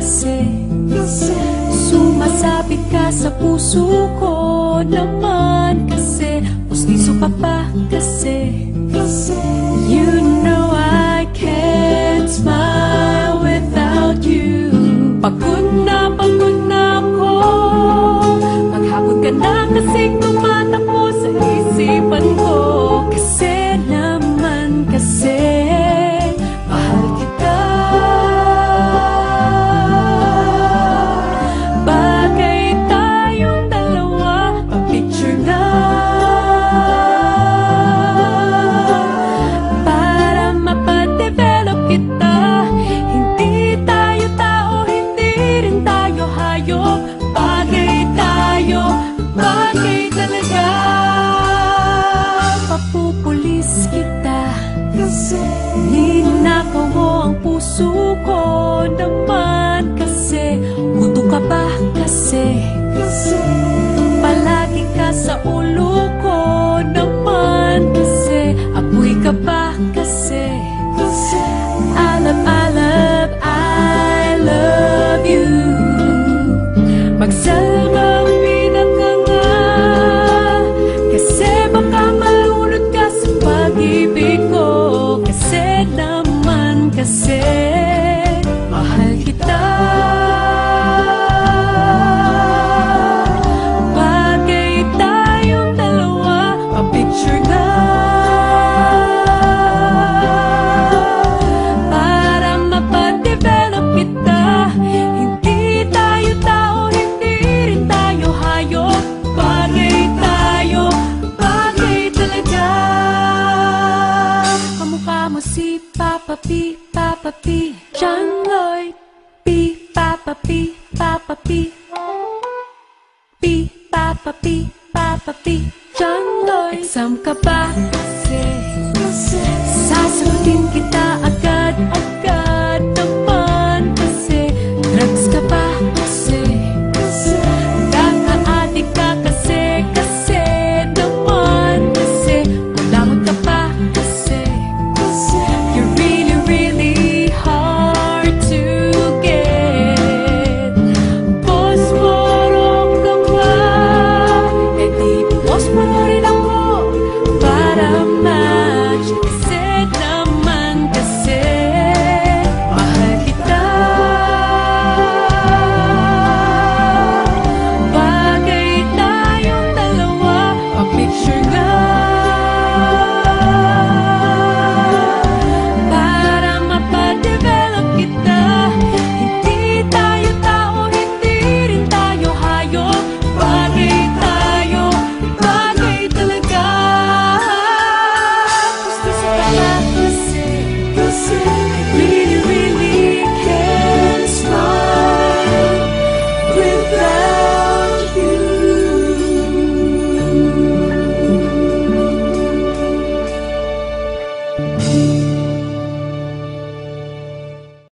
kasi sumasabit ka sa puso ko naman kasi pustiso ka pa kasi you know I can't smile without you. Pagod na ako, maghapon ka na kasing tumatakbo sa isipan ko. Kasi naman kasi mahal kita. Bagay tayong dalawa, pa-picture na para mapadevelop kita. Hindi tayo tao, hindi rin tayo hayop. Bagay tayo, bagay talaga. Papupulis kita kasi ninakaw mo ang puso ko naman kasi gusto ka ba kasi palagi ka sa ulo ko naman kasi apoy ka ba kasi I love you. Magsalbang bida ka nga kasi baka malunod ka sa pag-ibig ko. Kasi naman kasi mahal kita. Bagay tayong dalawa, pa-picture na para mapadevelop kita. Hindi tayo tao, hindi rin tayo hayop. Bagay tayo, bagay talaga. Kamukha mo si Papa P, Papa P, John Lloyd P, Papa P, Papa P, P, Papa P, Papa P, John Lloyd. Exam ka ba? Kasi sasagutin kita.